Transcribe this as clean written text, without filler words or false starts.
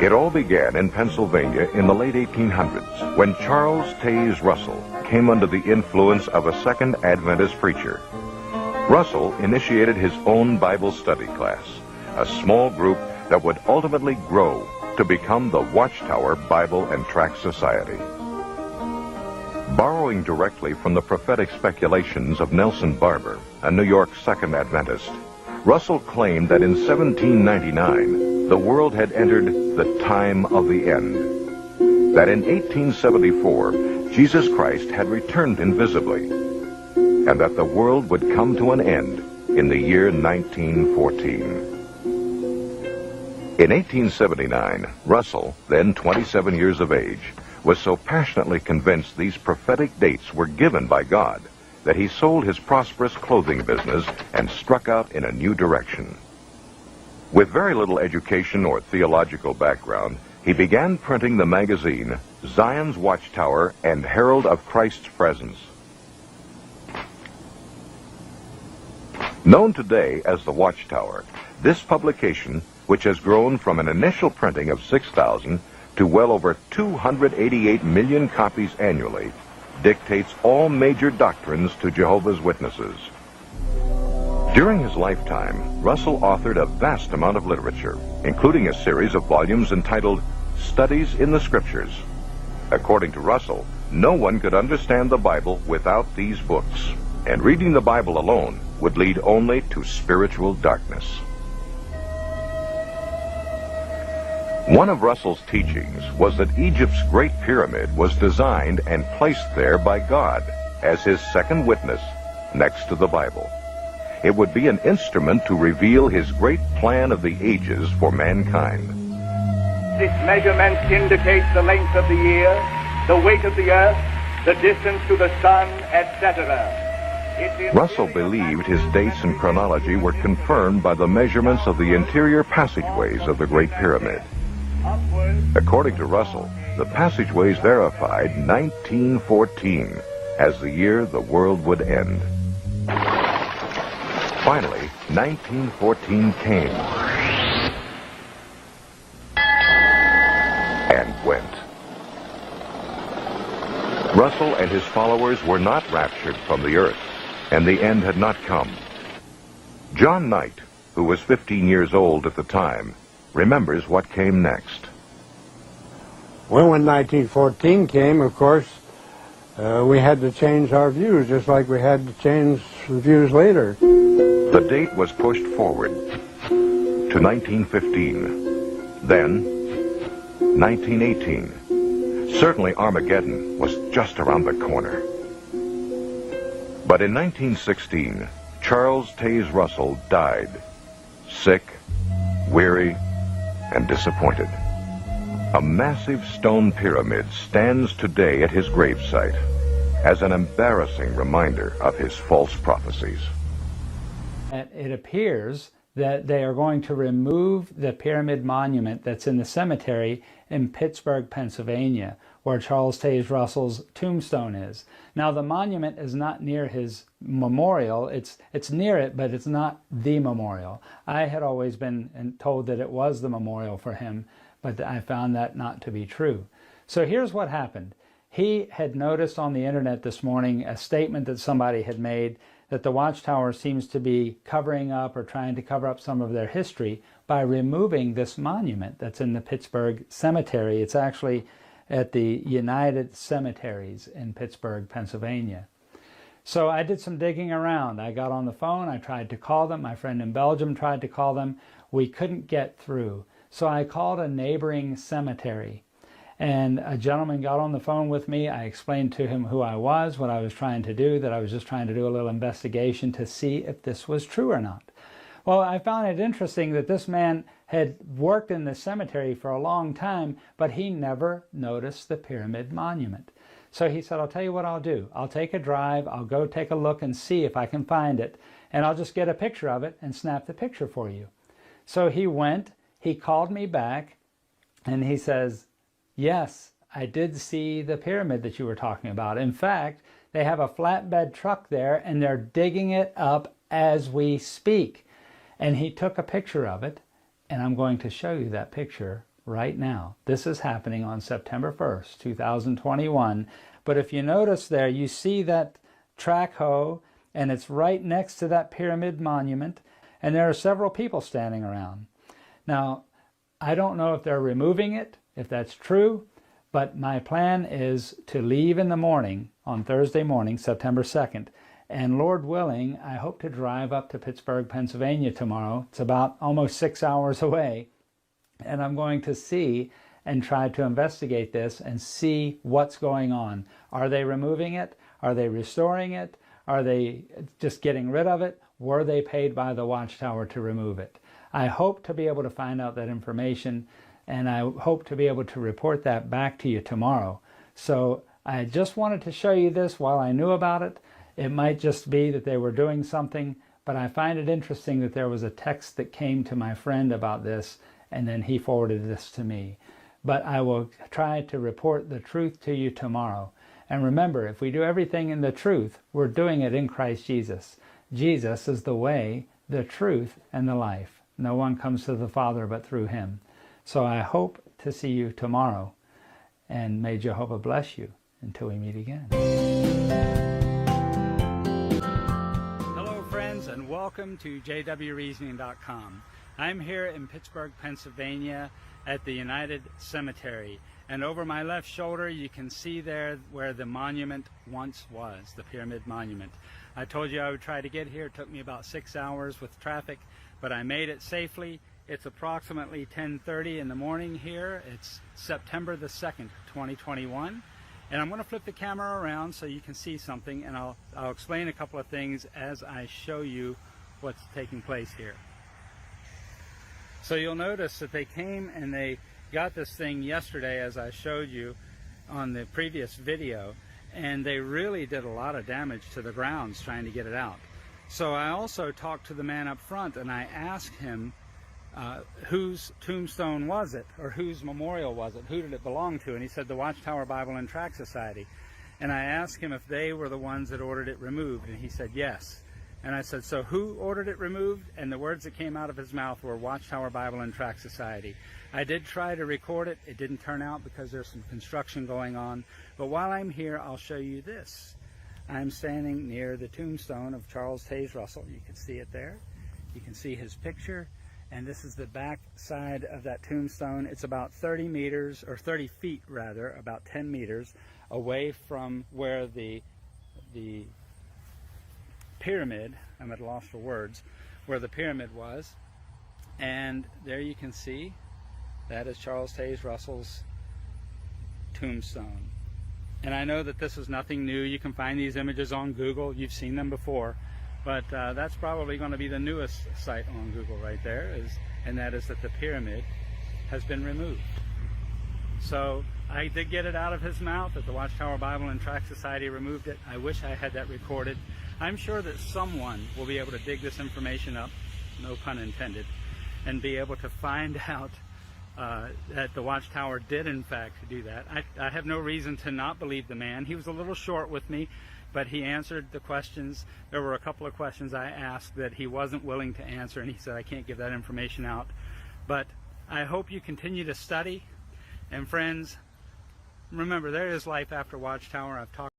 It all began in Pennsylvania in the late 1800s when Charles Taze Russell came under the influence of a Second Adventist preacher. Russell initiated his own Bible study class, a small group that would ultimately grow to become the Watchtower Bible and Tract Society. Borrowing directly from the prophetic speculations of Nelson Barber, a New York Second Adventist, Russell claimed that in 1799, the world had entered the time of the end. That in 1874, Jesus Christ had returned invisibly, and that the world would come to an end in the year 1914. In 1879, Russell, then 27 years of age, was so passionately convinced these prophetic dates were given by God that he sold his prosperous clothing business and struck out in a new direction. With very little education or theological background, he began printing the magazine Zion's Watchtower and Herald of Christ's Presence. Known today as the Watchtower, this publication, which has grown from an initial printing of 6,000 to well over 288 million copies annually, dictates all major doctrines to Jehovah's Witnesses. During his lifetime, Russell authored a vast amount of literature, including a series of volumes entitled Studies in the Scriptures. According to Russell, no one could understand the Bible without these books, and reading the Bible alone would lead only to spiritual darkness. One of Russell's teachings was that Egypt's Great Pyramid was designed and placed there by God as his second witness next to the Bible. It would be an instrument to reveal his great plan of the ages for mankind. This measurement indicates the length of the year, the weight of the earth, the distance to the sun, etc. Russell believed his dates and chronology were confirmed by the measurements of the interior passageways of the Great Pyramid. According to Russell, the passageways verified 1914 as the year the world would end. Finally, 1914 came and went. Russell and his followers were not raptured from the earth, and the end had not come. John Knight, who was 15 years old at the time, remembers what came next. Well, when 1914 came, of course, we had to change our views, just like we had to change the views later. The date was pushed forward to 1915, then 1918. Certainly Armageddon was just around the corner. But in 1916, Charles Taze Russell died, sick, weary, and disappointed. A massive stone pyramid stands today at his gravesite as an embarrassing reminder of his false prophecies. It appears that they are going to remove the pyramid monument that's in the cemetery in Pittsburgh, Pennsylvania, where Charles Taze Russell's tombstone is. Now, the monument is not near his memorial. It's near it, but it's not the memorial. I had always been told that it was the memorial for him, but I found that not to be true. So here's what happened. He had noticed on the internet this morning a statement that somebody had made that the Watchtower seems to be covering up or trying to cover up some of their history by removing this monument that's in the Pittsburgh Cemetery. It's actually at the United Cemeteries in Pittsburgh, Pennsylvania. So I did some digging around. I got on the phone, I tried to call them. My friend in Belgium tried to call them. We couldn't get through. So I called a neighboring cemetery, and a gentleman got on the phone with me. I explained to him who I was, what I was trying to do, that I was just trying to do a little investigation to see if this was true or not. Well, I found it interesting that this man had worked in the cemetery for a long time, but he never noticed the pyramid monument. So he said, I'll tell you what I'll do. I'll take a drive, I'll go take a look and see if I can find it, and I'll just get a picture of it and snap the picture for you. So he went, he called me back, and he says, yes, I did see the pyramid that you were talking about. In fact, they have a flatbed truck there, and they're digging it up as we speak. And he took a picture of it, and I'm going to show you that picture right now. This is happening on September 1st, 2021. But if you notice there, you see that track hoe, and it's right next to that pyramid monument, and there are several people standing around. Now, I don't know if they're removing it, if that's true, but my plan is to leave in the morning on Thursday morning, September 2nd, and Lord willing, I hope to drive up to Pittsburgh, Pennsylvania tomorrow. It's about almost 6 hours away, and I'm going to see and try to investigate this and see what's going on. Are they removing it? Are they restoring it? Are they just getting rid of it? Were they paid by the Watchtower to remove it? I hope to be able to find out that information, and I hope to be able to report that back to you tomorrow. So I just wanted to show you this while I knew about it. It might just be that they were doing something, but I find it interesting that there was a text that came to my friend about this, and then he forwarded this to me. But I will try to report the truth to you tomorrow. And remember, if we do everything in the truth, we're doing it in Christ Jesus. Jesus is the way, the truth, and the life. No one comes to the Father but through him. So I hope to see you tomorrow, and may Jehovah bless you until we meet again. Hello friends, and welcome to jwreasoning.com. I'm here in Pittsburgh, Pennsylvania at the United Cemetery, and over my left shoulder you can see there where the monument once was, the Pyramid Monument. I told you I would try to get here. It took me about 6 hours with traffic, but I made it safely. It's approximately 10:30 in the morning here. It's September the 2nd, 2021. And I'm going to flip the camera around so you can see something, and I'll explain a couple of things as I show you what's taking place here. So you'll notice that they came and they got this thing yesterday, as I showed you on the previous video, and they really did a lot of damage to the grounds trying to get it out. So I also talked to the man up front, and I asked him whose tombstone was it, or whose memorial was it, who did it belong to, and he said the Watchtower Bible and Tract Society. And I asked him if they were the ones that ordered it removed, and he said yes. And I said, so who ordered it removed? And the words that came out of his mouth were Watchtower Bible and Tract Society. I did try to record it. It didn't turn out because there's some construction going on. But while I'm here, I'll show you this. I'm standing near the tombstone of Charles Taze Russell. You can see it there. You can see his picture. And this is the back side of that tombstone. It's about 30 meters, or 30 feet rather, about 10 meters away from where the pyramid, I'm at a loss for words, where the pyramid was. And there you can see that is Charles Taze Russell's tombstone. And I know that this is nothing new. You can find these images on Google. You've seen them before. But that's probably going to be the newest site on Google right there, and that is that the pyramid has been removed. So I did get it out of his mouth that the Watchtower Bible and Tract Society removed it. I wish I had that recorded. I'm sure that someone will be able to dig this information up, no pun intended, and be able to find out that the Watchtower did in fact do that. I have no reason to not believe the man. He was a little short with me, but he answered the questions. There were a couple of questions I asked that he wasn't willing to answer, and he said, I can't give that information out. But I hope you continue to study. And friends, remember, there is life after Watchtower. I've talked